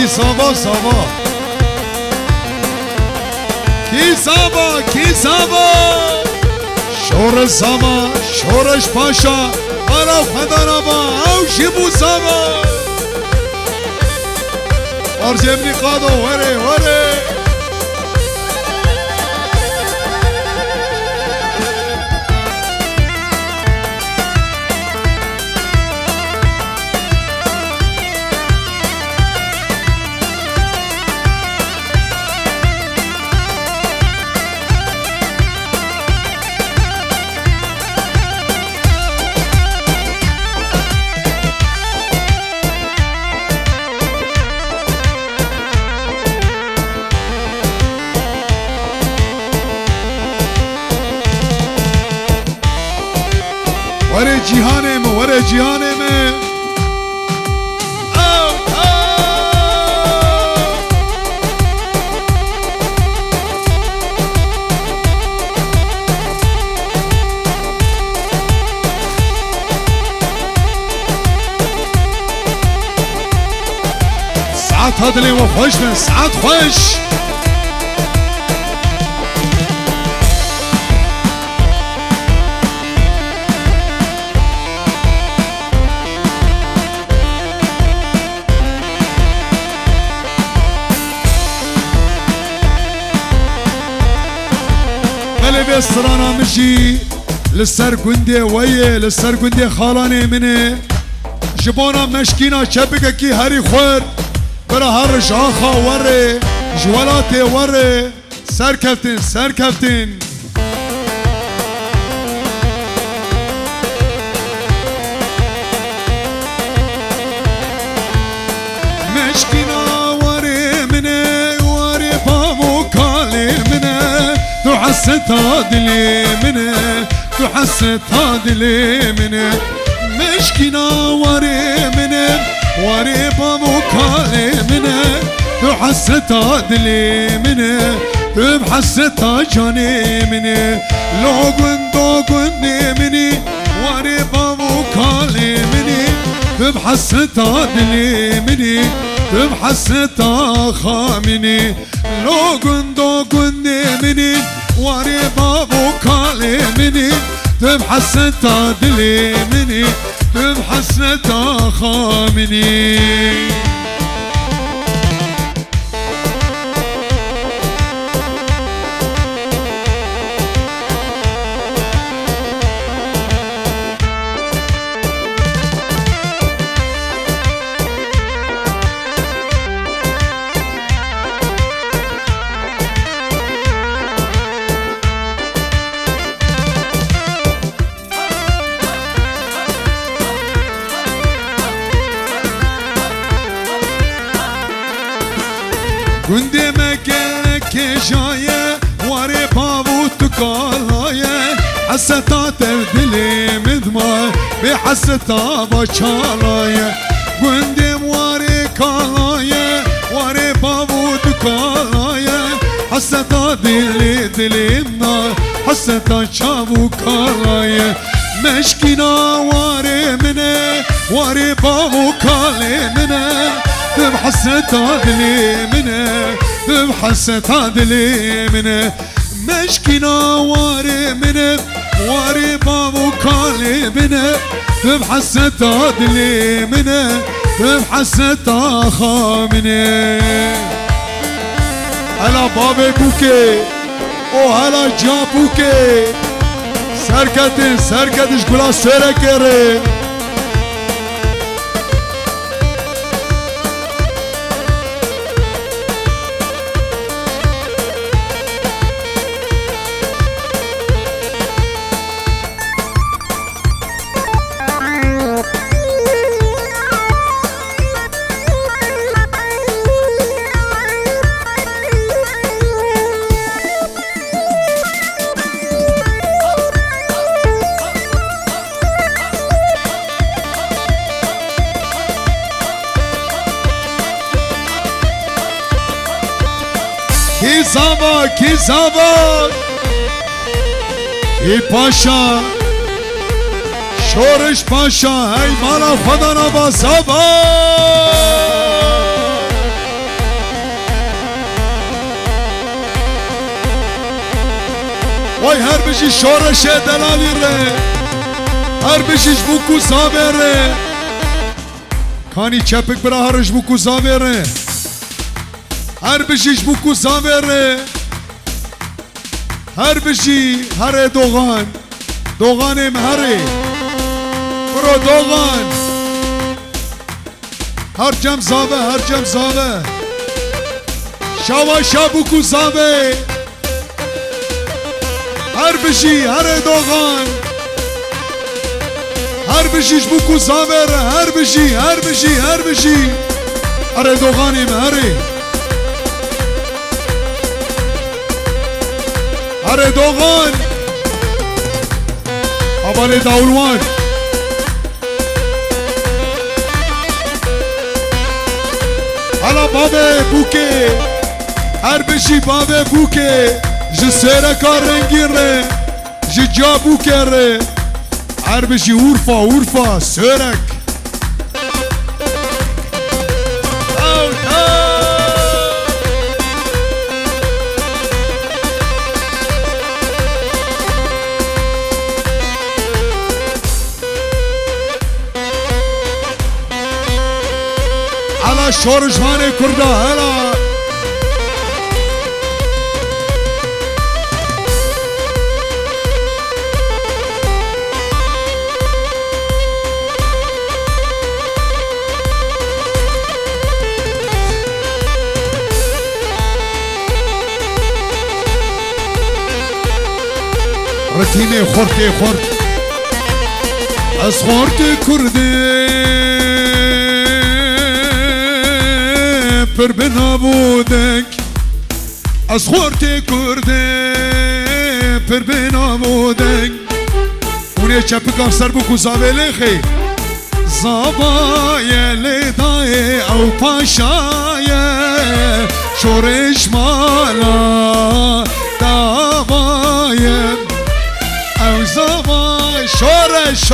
کی سابا سابا کی سابا کی سابا شور سابا شورش پاشا آرا خدانا با او شبو سابا ارجمني قادو وري وري ورے جہانے میں ورے جہانے میں ساعت هدلي وخوش من ساعت خوش بسرانا مشي للسر قندي ويه للسر قندي خالاني مني جبونا مشكينا شبكة كي هاري خور برا هر شاخا وري جوالاتي وري سر كفتن سر كفتن مشكينا وري مني وري بابو كالي مني تحسد هادلي منه تحسد هادلي منه مشكنا وري منه وري بابو كالي منه تحسد هادلي منه تبحسد جاني منه لو قندي مني وري بابو كالي مني تبحسد هادلي مني تبحسد خامني لو قندي مني وري بابو كالي مني تبحسد دلي مني تبحسد خامني قندي مكانك جاية وري بابو تقالاية حستا تبدلي مذمار بحستا بشالاية قندي وري كالاية وري بابو تقالاية حستا دلي النار حستا شابو كالاية مشكينا وري مني وري بابو كالي مني بحسد هادلي منه بحسد هادلي منه مشكينا واري منه واري بابو كالي منه بحسد هادلي منه بحسد خامنه هلا بابي كوكي او هلا جابوكي سركتش قلا سركري کی زبان ای پاشا شورش پاشا ای مالا خدا نبا زبان وای هر بشی شورش دلالی ره هر بشیش بوکو زاوره کانی چپک برا هرش بوکو زاوره هر بشیش بوکو زاوره هر بشی هر دوغان دوغانم هره برو دوغان هر جم زاوه هر جم زاوه شاوا شابوکو زاوه هر بشی هر دوغان هر بشیش بوکو زاوه هر بشی هر بشی هر بشی هر دوغانم هره هر دوغان اول داولوان حالا بابه بوکه هر بشی بابه بوکه جه سرکا رنگی ره جه جا بوکه ره هر بشی اورفا سرک هلا شورجوان کردا هلا رتيني خورتي خورت از خورتي كردي پر بنابودك از خورتي كردي پر بنابودك وني چپک افسر بکو زاوه خي زابايا لداي او پاشايا شورش مالا دابايا او زاباي شورش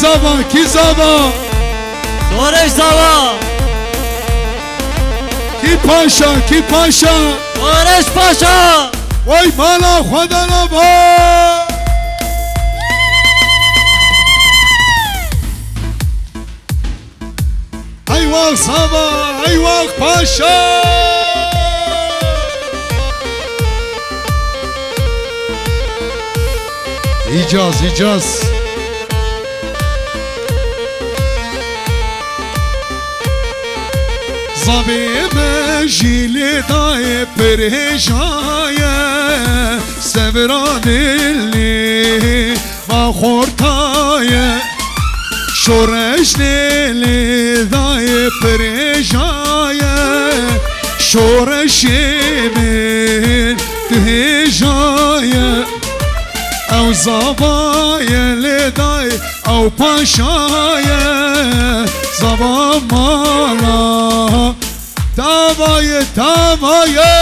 زابه کی زابا شورش زابا کی پاشا شورش پاشا وای مالا خدا نبا ای واق زابا ای واق پاشا ایجاز زابه مجیل دای پرهجایه سورا دلی و خورتایه شورش دلی دای پرهجایه شورش من دهجایه او زابایه لدای او پاشایه زبا مالا تابایه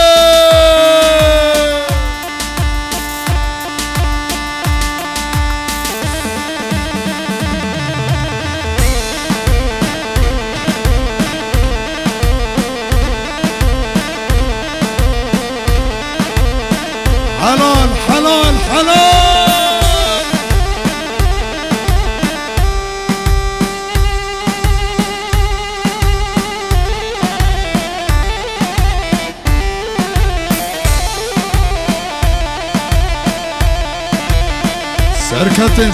حلال سرکتین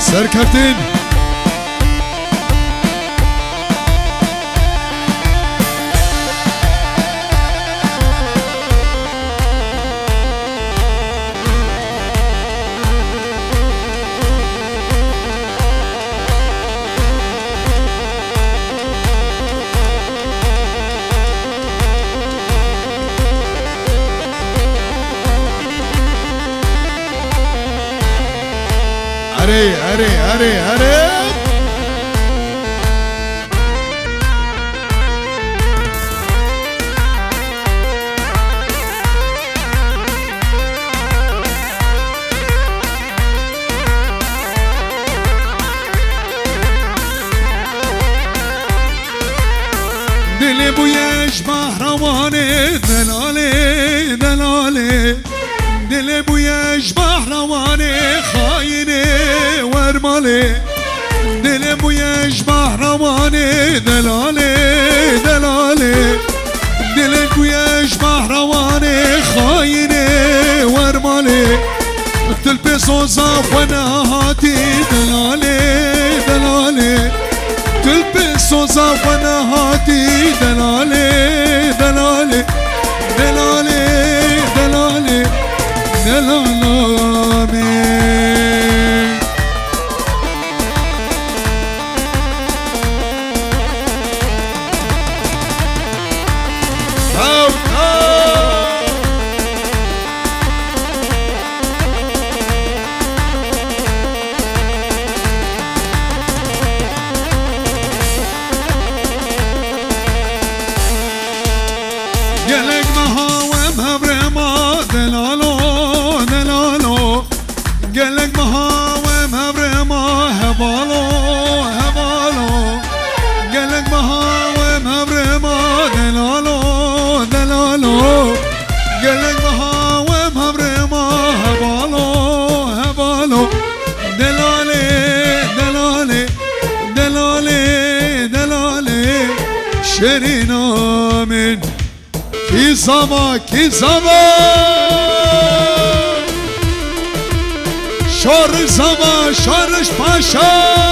اره دل بوی دلالي دل بويا اشباح رواني خايني ورمالي دل بويا اشباح رواني دلالي دلالي دل بويا اشباح رواني خايني ورمالي تلبس وصاف وانا هاتي دلالي دلالي تلبس وصاف وانا هاتي دلالي دلالي دلالي دلالي دلالي قلق مهاوم هبرما دلالو دلالو قلق مهاوم هبرما هبالو هبالو قلق مهاوم هبرما دلالو دلالو قلق مهاوم هبرما هبالو هبالو دلالي دلالي دلالي دلالي شرينا من کی زما شور زما شورش پاشا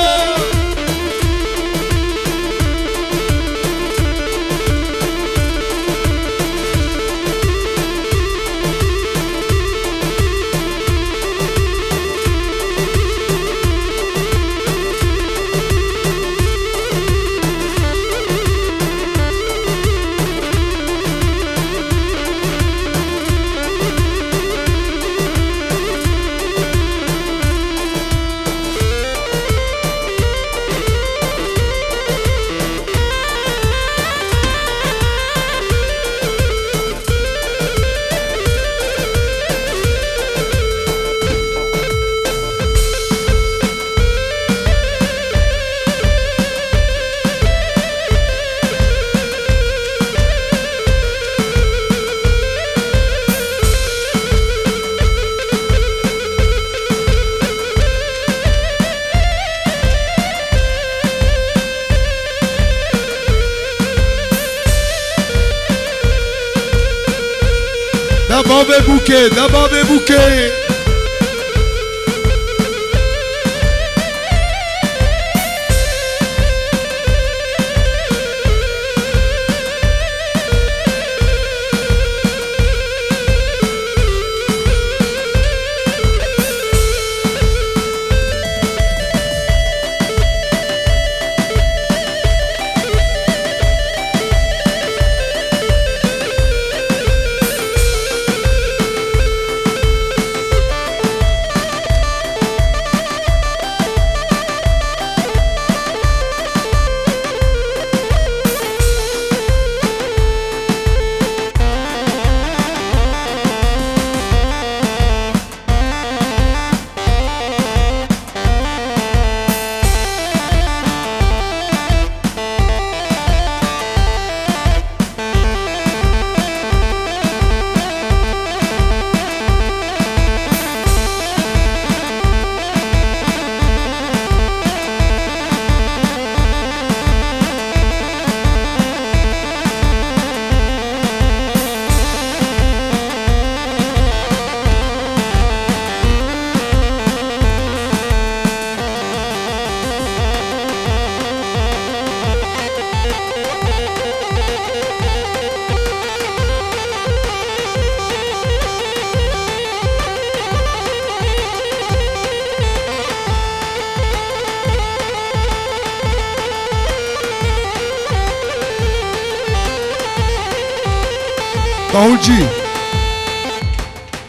دباب بوکه دباب بوکه باوجی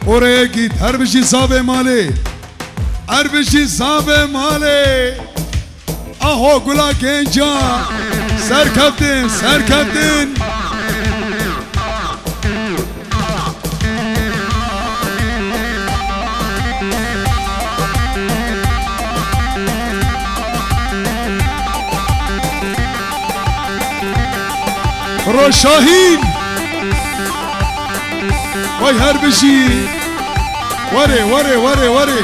oraya git her bir şey sabe mali her bir şey sabe mali aho gula genca serkaptin serkaptin Roşahin هاي هربشي وري وري وري وري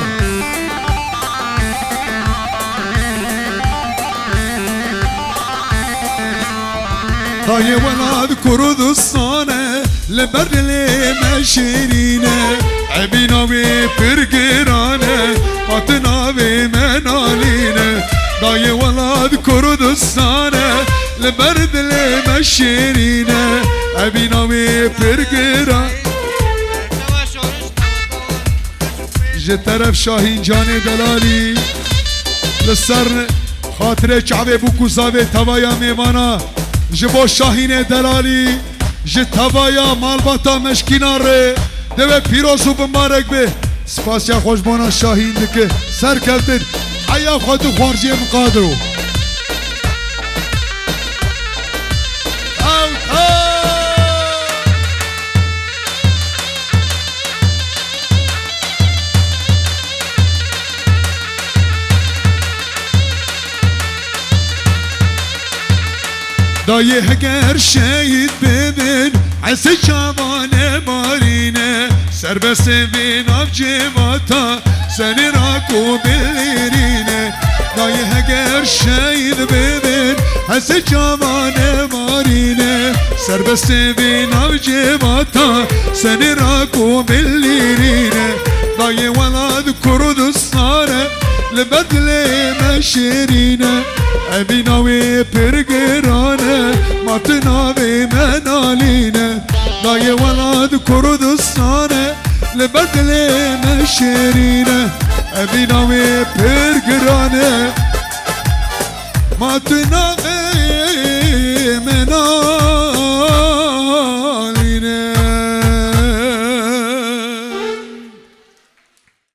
هاي ولاد كردستانه لبرد مشيرينه عبينا ببرقرانه عطنا بمنالينه هاي ولاد كردستانه لبرد مشيرينه عبينا ببرقرانه جه طرف شاهین جان دلالی لسر خاطر چعبه بوکوزاوه توایا میوانا جبو شاهین دلالی جه توایا مالباتا مشکینا ره دوه پیروزو بمارک به سپاسیا خوشبانا شاهین دکه سر کلتن ایا خودو خوارجی مقادرو دایه اگر شهید ببین عسی چوانه مارینه سر بسوین آف جواتا سنی راکو بلیرینه دایه اگر شهید ببین عسی چوانه مارینه سر بسوین آف جواتا سنی راکو بلیرینه دایه ولاد کردستانه لبدل مشيرينا أبيناوي برقرانة ماتناوي منالينا داي ولاد كردستانة لبدل مشيرينا أبيناوي برقرانة ماتناوي